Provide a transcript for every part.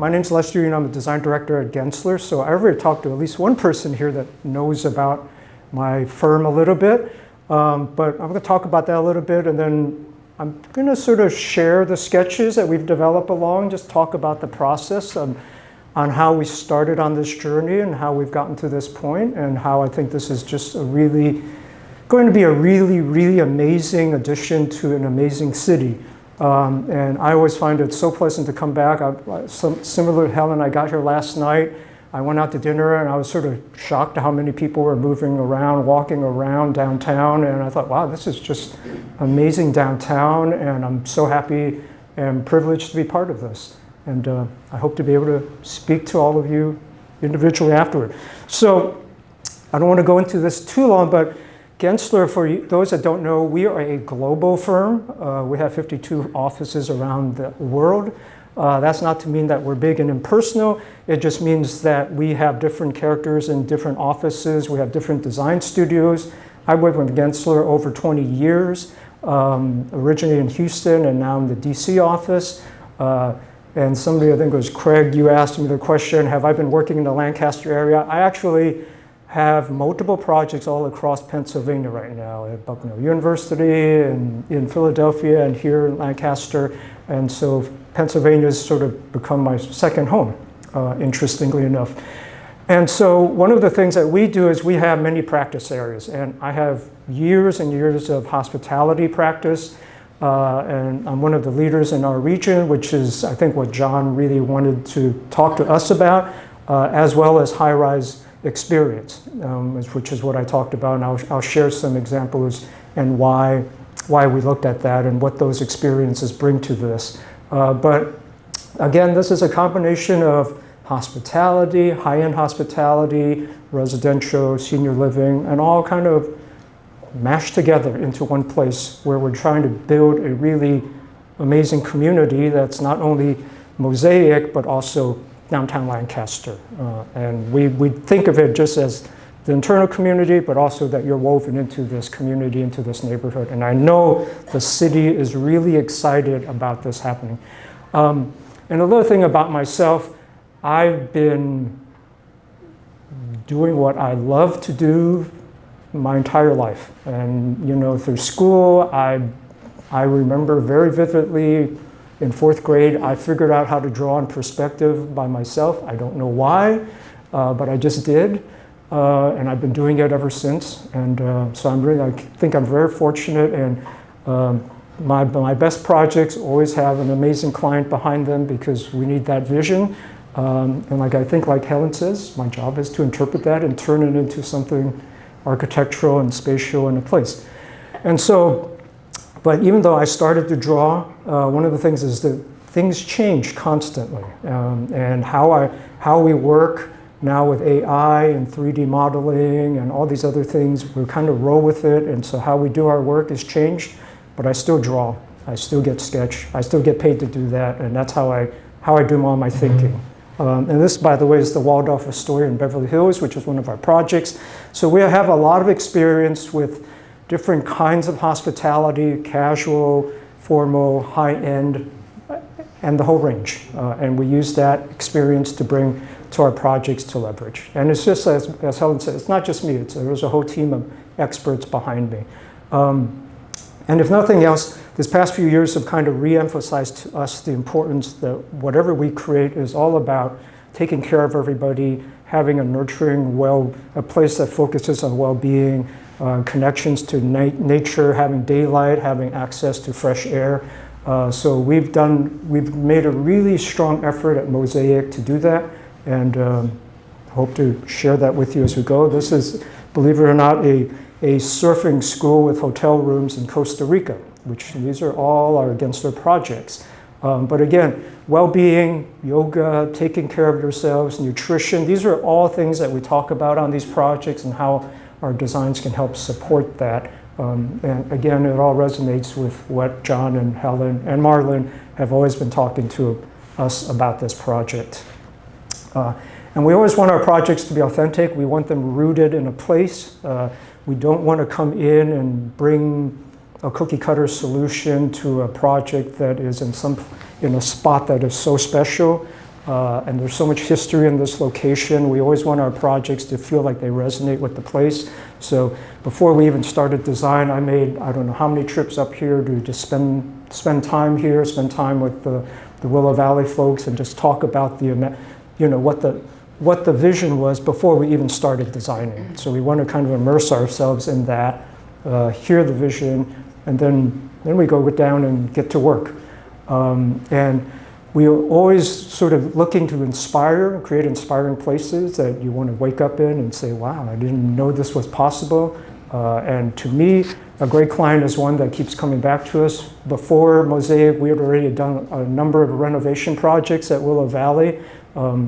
My name's Lester Yuen. I'm the design director at Gensler. So I already talked to at least one person here that knows about my firm a little bit. But I'm going to talk about that a little bit, and then I'm going to sort of share the sketches that we've developed along, just talk about the process on how we started on this journey and how we've gotten to this point, and how I think this is just going to be a really amazing addition to an amazing city. And I always find it so pleasant to come back. Similar to Helen, I got here last night. I went out to dinner and I was sort of shocked at how many people were moving around, walking around downtown. And I thought, wow, this is just amazing downtown. And I'm so happy and privileged to be part of this. And I hope to be able to speak to all of you individually afterward. So I don't want to go into this too long, but Gensler, for those that don't know, we are a global firm. We have 52 offices around the world. That's not to mean that we're big and impersonal. It just means that we have different characters in different offices. We have different design studios. I've worked with Gensler over 20 years, originally in Houston and now in the DC office. And somebody, I think it was Craig, you asked me the question, have I been working in the Lancaster area? I actually have multiple projects all across Pennsylvania right now, at Bucknell University and in Philadelphia and here in Lancaster. And so Pennsylvania has sort of become my second home, interestingly enough. And so one of the things that we do is we have many practice areas. And I have years and years of hospitality practice. And I'm one of the leaders in our region, which is, I think, what John really wanted to talk to us about, as well as high-rise experience, which is what I talked about, and I'll share some examples and why we looked at that and what those experiences bring to this. But again, this is a combination of hospitality, high-end hospitality, residential, senior living, and all kind of mashed together into one place where we're trying to build a really amazing community that's not only Mosaic, but also downtown Lancaster. And we think of it just as the internal community, but also that you're woven into this community, into this neighborhood. And I know the city is really excited about this happening. And another thing about myself, I've been doing what I love to do my entire life. And through school, I remember very vividly in 4th grade, I figured out how to draw in perspective by myself. I don't know why, but I just did. And I've been doing it ever since. And so I think I'm very fortunate. And my best projects always have an amazing client behind them because we need that vision. And I think like Helen says, my job is to interpret that and turn it into something architectural and spatial in a place. And so, but even though I started to draw, one of the things is that things change constantly. And how we work now with AI and 3D modeling and all these other things, we kind of roll with it. And so how we do our work has changed, but I still draw. I still get sketch. I still get paid to do that. And that's how I do all my thinking. And this, by the way, is the Waldorf Astoria in Beverly Hills, which is one of our projects. So we have a lot of experience with different kinds of hospitality, casual, formal, high-end, and the whole range. And we use that experience to bring to our projects to leverage. And it's just, as Helen said, it's not just me. There's a whole team of experts behind me. And if nothing else, this past few years have kind of re-emphasized to us the importance that whatever we create is all about taking care of everybody, having a nurturing, a place that focuses on well-being, connections to nature, having daylight, having access to fresh air. So we've made a really strong effort at Mosaic to do that, and hope to share that with you as we go. This is, believe it or not, a surfing school with hotel rooms in Costa Rica, which these are all our Gensler projects. But again, well-being, yoga, taking care of yourselves, nutrition, these are all things that we talk about on these projects and how our designs can help support that. And again, it all resonates with what John and Helen and Marlon have always been talking to us about this project. And we always want our projects to be authentic. We want them rooted in a place. We don't want to come in and bring a cookie cutter solution to a project that is in a spot that is so special. And there's so much history in this location. We always want our projects to feel like they resonate with the place. So before we even started design, I made, I don't know how many trips up here to just spend time here, spend time with the Willow Valley folks and just talk about what the vision was before we even started designing. So we want to kind of immerse ourselves in that, hear the vision, and then we go down and get to work. And we are always sort of looking to inspire and create inspiring places that you want to wake up in and say, wow, I didn't know this was possible. And to me, a great client is one that keeps coming back to us. Before Mosaic, we had already done a number of renovation projects at Willow Valley.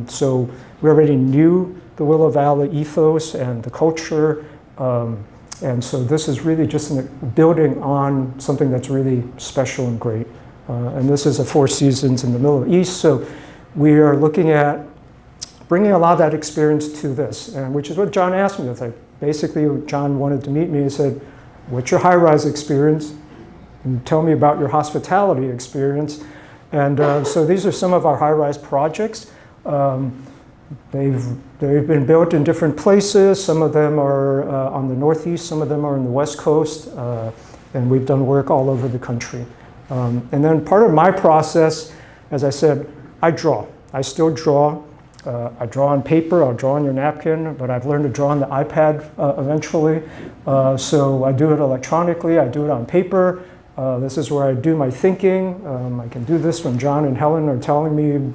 So we already knew the Willow Valley ethos and the culture. And so this is really just building on something that's really special and great. And this is a Four Seasons in the middle of the East. So we are looking at bringing a lot of that experience to this, and which is what John asked me. It's like, basically, John wanted to meet me and said, what's your high-rise experience? And tell me about your hospitality experience. And so these are some of our high-rise projects. They've been built in different places. Some of them are on the Northeast, some of them are on the West Coast, and we've done work all over the country. And then part of my process, as I said, I draw. I still draw. I draw on paper, I'll draw on your napkin, but I've learned to draw on the iPad eventually. So I do it electronically, I do it on paper. This is where I do my thinking. I can do this when John and Helen are telling me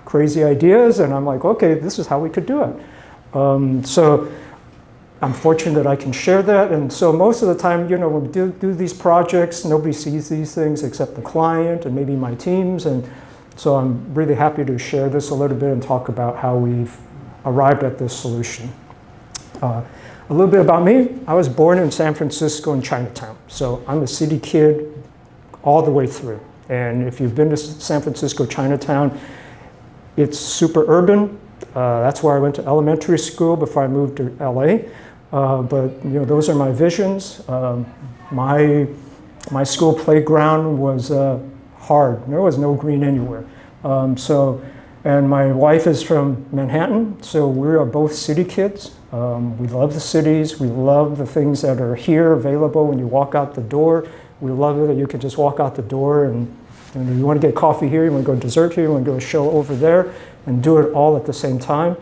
crazy ideas, and I'm like, okay, this is how we could do it. So I'm fortunate that I can share that. And so most of the time, when we do these projects, nobody sees these things except the client and maybe my teams. And so I'm really happy to share this a little bit and talk about how we've arrived at this solution. A little bit about me. I was born in San Francisco in Chinatown. So I'm a city kid all the way through. And if you've been to San Francisco, Chinatown, it's super urban. That's where I went to elementary school before I moved to LA. But those are my visions. My school playground was hard. There was no green anywhere. And my wife is from Manhattan, so we are both city kids. We love the cities. We love the things that are here available when you walk out the door. We love it that you can just walk out the door and you want to get coffee here, you want to go to dessert here, you want to go to a show over there, and do it all at the same time.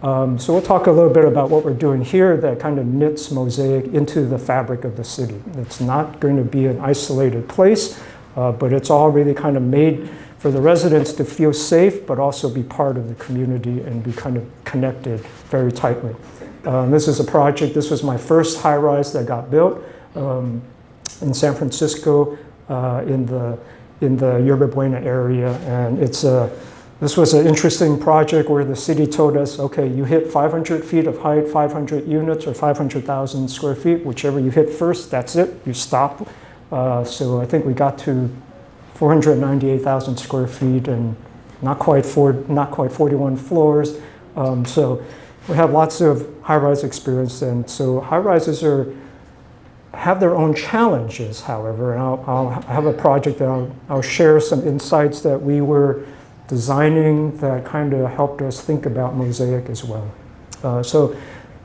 So we'll talk a little bit about what we're doing here that kind of knits Mosaic into the fabric of the city. It's not going to be an isolated place, but it's all really kind of made for the residents to feel safe, but also be part of the community and be kind of connected very tightly. This is a project, this was my first high-rise that got built in San Francisco in the Yerba Buena area, and this was an interesting project where the city told us, okay, you hit 500 feet of height, 500 units, or 500,000 square feet, whichever you hit first, that's it, you stop. So I think we got to 498,000 square feet and not quite 41 floors. So we have lots of high-rise experience, and so high-rises have their own challenges, however, and I'll have a project that I'll share some insights that we were designing that kind of helped us think about Mosaic as well. So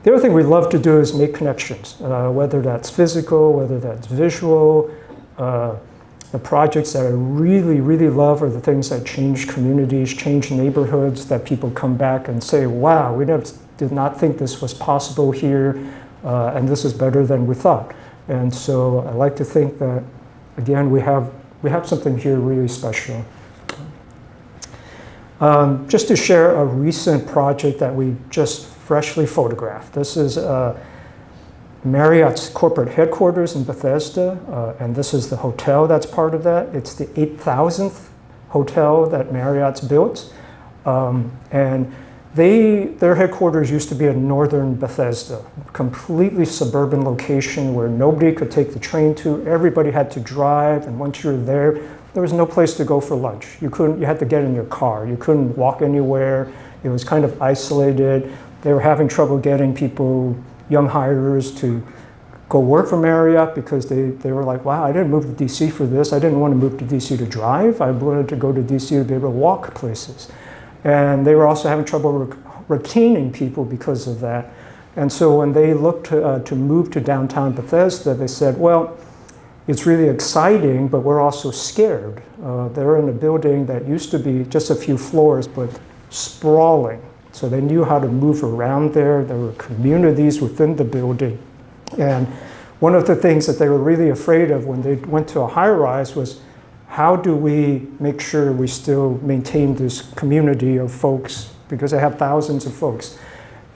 the other thing we love to do is make connections, whether that's physical, whether that's visual. The projects that I really, really love are the things that change communities, change neighborhoods, that people come back and say, wow, we did not think this was possible here, and this is better than we thought. And so I like to think that, again, we have something here really special. Just to share a recent project that we just freshly photographed. This is Marriott's corporate headquarters in Bethesda, and this is the hotel that's part of that. It's the 8,000th hotel that Marriott's built, and their headquarters used to be in northern Bethesda, completely suburban location where nobody could take the train to. Everybody had to drive, and once you were there was no place to go for lunch. You had to get in your car. You couldn't walk anywhere. It was kind of isolated. They were having trouble getting people, young hirers, to go work for Marriott because they were like, wow, I didn't move to DC for this. I didn't want to move to DC to drive. I wanted to go to DC to be able to walk places. And they were also having trouble retaining people because of that. And so when they looked to move to downtown Bethesda, they said, well, it's really exciting, but we're also scared. They're in a building that used to be just a few floors, but sprawling. So they knew how to move around there. There were communities within the building. And one of the things that they were really afraid of when they went to a high-rise was, how do we make sure we still maintain this community of folks, because they have thousands of folks.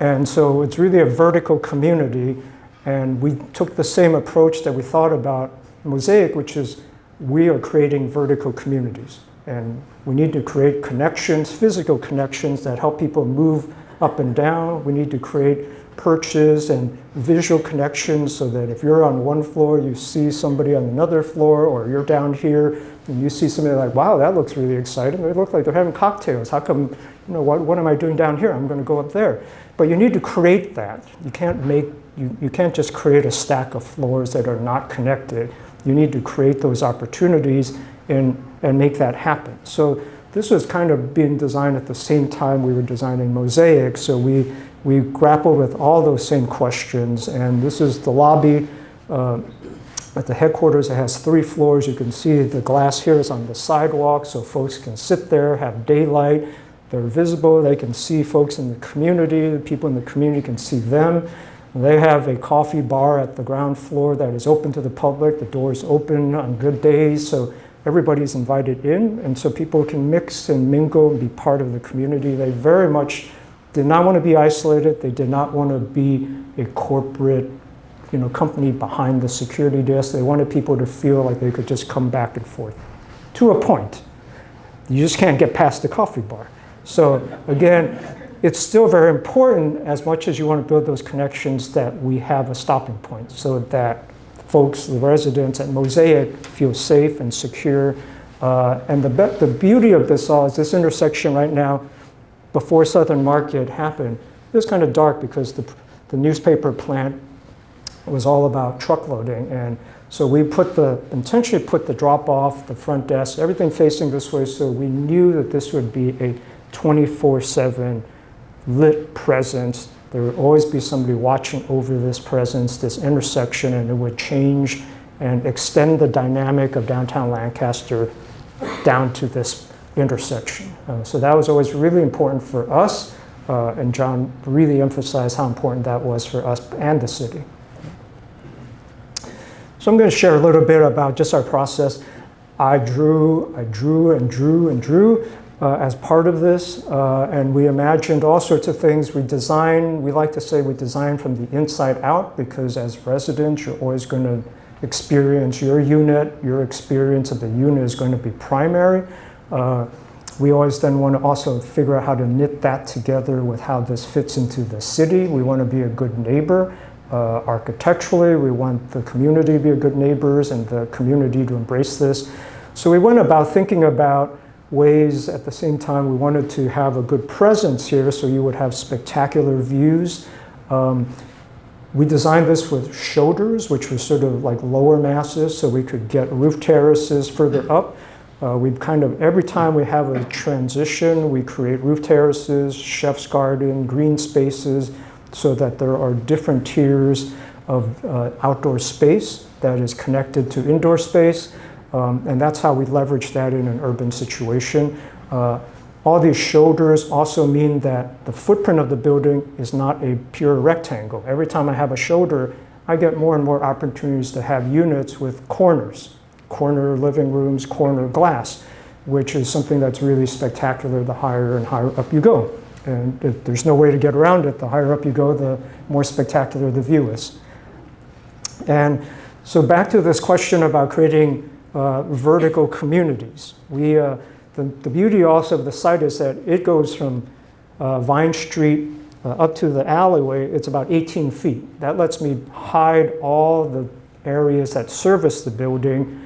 And so it's really a vertical community, and we took the same approach that we thought about Mosaic, which is we are creating vertical communities. And we need to create connections, physical connections that help people move up and down. We need to create perches and visual connections so that if you're on one floor, you see somebody on another floor, or you're down here and you see somebody like, wow, that looks really exciting. They look like they're having cocktails. How come, what am I doing down here? I'm going to go up there. But you need to create that. You can't just create a stack of floors that are not connected. You need to create those opportunities and make that happen. So this was kind of being designed at the same time we were designing Mosaic. So we grappled with all those same questions. And this is the lobby at the headquarters. It has 3 floors. You can see the glass here is on the sidewalk, so folks can sit there, have daylight. They're visible. They can see folks in the community. The people in the community can see them. They have a coffee bar at the ground floor that is open to the public. The door is open on good days, so everybody's invited in, and so people can mix and mingle and be part of the community. They very much did not want to be isolated. They did not want to be a corporate, company behind the security desk. They wanted people to feel like they could just come back and forth to a point. You just can't get past the coffee bar. So again, it's still very important, as much as you want to build those connections, that we have a stopping point so that folks, the residents at Mosaic, feel safe and secure. And the beauty of this all is this intersection right now, before Southern Market happened, it was kind of dark because the newspaper plant was all about truck loading. And so we intentionally put the drop off, the front desk, everything facing this way, so we knew that this would be a 24/7 lit presence. There would always be somebody watching over this presence, this intersection, and it would change and extend the dynamic of downtown Lancaster down to this intersection. So that was always really important for us, and John really emphasized how important that was for us and the city. So I'm going to share a little bit about just our process. I drew as part of this, and we imagined all sorts of things. We like to say we design from the inside out, because as residents, you're always going to experience your unit. Your experience of the unit is going to be primary. We always then want to also figure out how to knit that together with how this fits into the city. We want to be a good neighbor. Architecturally, we want the community to be a good neighbors and the community to embrace this. So we went about thinking about ways at the same time we wanted to have a good presence here, so you would have spectacular views. We designed this with shoulders, which were sort of like lower masses, so we could get roof terraces further up. Every time we have a transition, we create roof terraces, chef's garden, green spaces, so that there are different tiers of outdoor space that is connected to indoor space. And that's how we leverage that in an urban situation. All these shoulders also mean that the footprint of the building is not a pure rectangle. Every time I have a shoulder, I get more and more opportunities to have units with corners, corner living rooms, corner glass, which is something that's really spectacular the higher and higher up you go. And there's no way to get around it. The higher up you go, the more spectacular the view is. And so back to this question about creating vertical communities. The beauty also of the site is that it goes from Vine Street up to the alleyway. It's about 18 feet. That lets me hide all the areas that service the building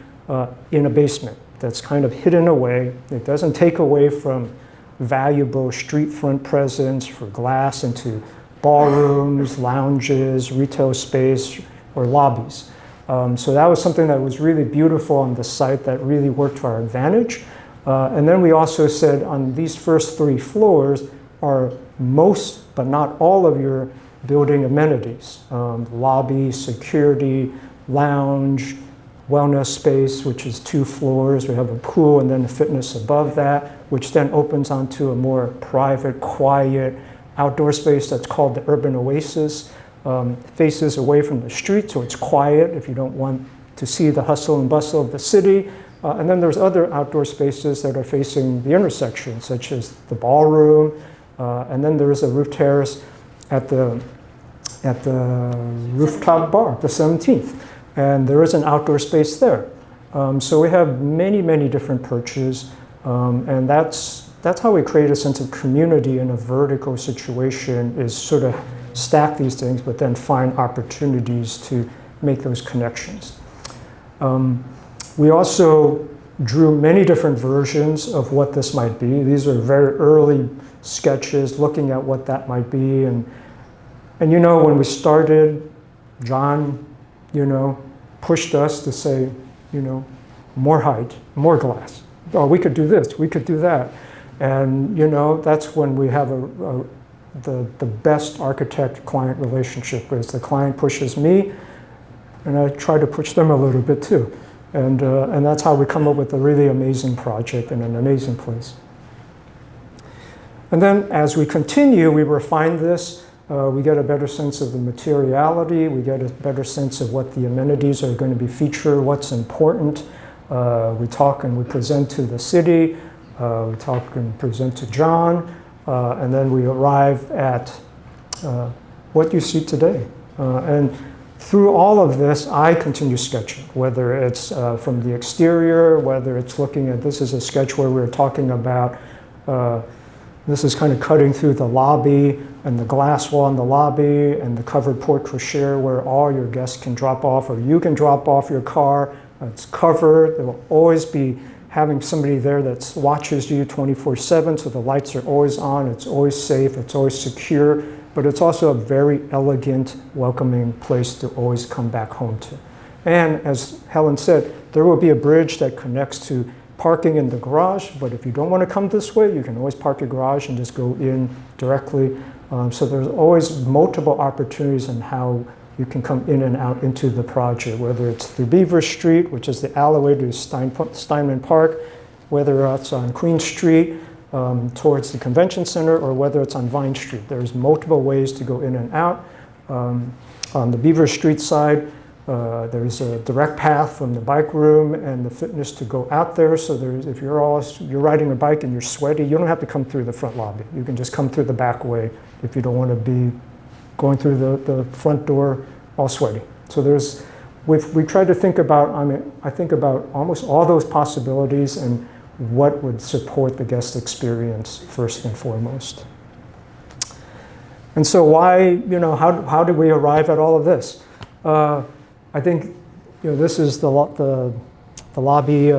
in a basement that's kind of hidden away. It doesn't take away from valuable street front presence for glass into ballrooms, lounges, retail space, or lobbies. So that was something that was really beautiful on the site that really worked to our advantage. And then we also said on these first 3 floors are most, but not all of your building amenities. Lobby, security, lounge, wellness space, which is 2 floors. We have a pool and then a fitness above that, which then opens onto a more private, quiet, outdoor space that's called the Urban Oasis. Faces away from the street, so it's quiet if you don't want to see the hustle and bustle of the city. And then there's other outdoor spaces that are facing the intersection, such as the ballroom, and then there is a roof terrace at the rooftop bar, the 17th. And there is an outdoor space there. So we have many, many different perches, and that's how we create a sense of community in a vertical situation, is sort of stack these things, but then find opportunities to make those connections. We also drew many different versions of what this might be. These are very early sketches looking at what that might be. And you know, when we started, John, you know, pushed us to say, you know, more height, more glass. Oh, we could do this, we could do that. And, you know, that's when we have the best architect-client relationship, is the client pushes me, and I try to push them a little bit too. And that's how we come up with a really amazing project in an amazing place. And then as we continue, we refine this. We get a better sense of the materiality. We get a better sense of what the amenities are going to be featured, what's important. We talk and we present to the city. We talk and present to John. And then we arrive at what you see today. And through all of this, I continue sketching, whether it's from the exterior, whether it's looking at, this is a sketch where we were talking about, this is kind of cutting through the lobby and the glass wall in the lobby and the covered porte-cochere where all your guests can drop off, or you can drop off your car. It's covered. There will always be having somebody there that watches you 24/7, so the lights are always on, it's always safe, it's always secure, but it's also a very elegant, welcoming place to always come back home to. And as Helen said, there will be a bridge that connects to parking in the garage, but if you don't want to come this way, you can always park your garage and just go in directly. So there's always multiple opportunities in how you can come in and out into the project, whether it's through Beaver Street, which is the alleyway to Steinman Park, whether it's on Queen Street towards the convention center, or whether it's on Vine Street. There's multiple ways to go in and out. On the Beaver Street side, there's a direct path from the bike room and the fitness to go out there. So if you're riding a bike and you're sweaty, you don't have to come through the front lobby. You can just come through the back way if you don't want to be going through the front door all sweaty. So we tried to think about, I think about almost all those possibilities and what would support the guest experience first and foremost. And so why, how did we arrive at all of this? I think, this is the lobby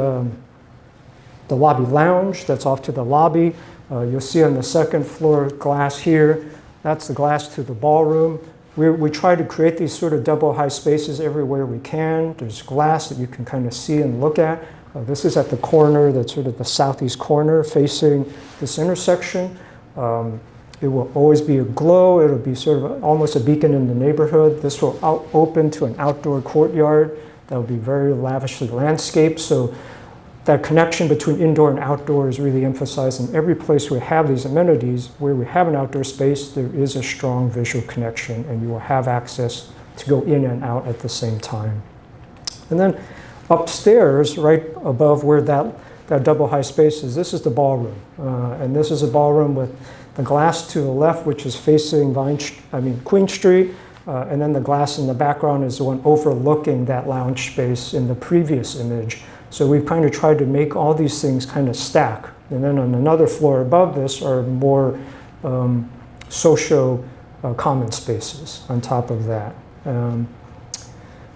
lounge that's off to the lobby. You'll see on the second floor glass here. That's the glass to the ballroom. We try to create these sort of double high spaces everywhere we can. There's glass that you can kind of see and look at. This is at the corner, that's sort of the southeast corner facing this intersection. It will always be a glow. It'll be sort of almost a beacon in the neighborhood. This will open to an outdoor courtyard that will be very lavishly landscaped. So that connection between indoor and outdoor is really emphasized. In every place we have these amenities, where we have an outdoor space, there is a strong visual connection, and you will have access to go in and out at the same time. And then upstairs, right above where that double high space is, this is the ballroom. And this is a ballroom with the glass to the left, which is facing Queen Street, and then the glass in the background is the one overlooking that lounge space in the previous image. So we've kind of tried to make all these things kind of stack. And then on another floor above this are more social common spaces on top of that. And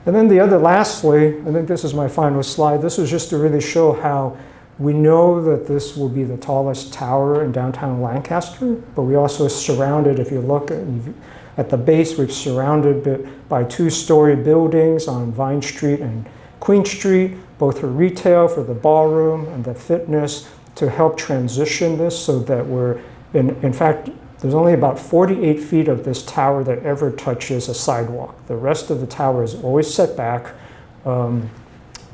then lastly, I think this is my final slide. This was just to really show how we know that this will be the tallest tower in downtown Lancaster, but we also surrounded, if you look at the base, we've surrounded by 2-story buildings on Vine Street and Queen Street. both for retail, for the ballroom, and the fitness, to help transition this so that we're, in fact, there's only about 48 feet of this tower that ever touches a sidewalk. The rest of the tower is always set back,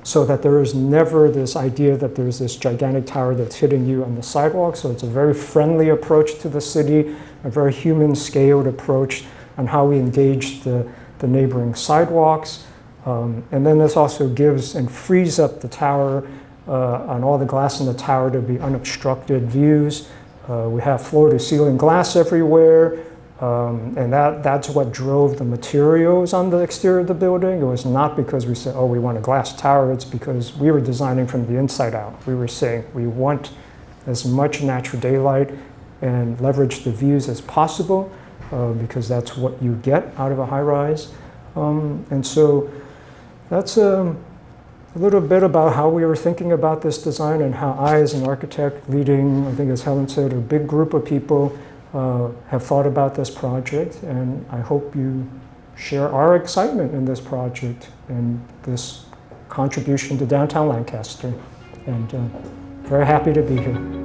so that there is never this idea that there's this gigantic tower that's hitting you on the sidewalk. So it's a very friendly approach to the city, a very human-scaled approach on how we engage the neighboring sidewalks. And then this also gives and frees up the tower, on all the glass in the tower, to be unobstructed views. We have floor-to-ceiling glass everywhere, and that's what drove the materials on the exterior of the building. It was not because we said, oh, we want a glass tower. It's because we were designing from the inside out. We were saying we want as much natural daylight and leverage the views as possible, because that's what you get out of a high-rise. And so that's a little bit about how we were thinking about this design, and how I, as an architect, leading, I think as Helen said, a big group of people, have thought about this project. And I hope you share our excitement in this project and this contribution to downtown Lancaster. And very happy to be here.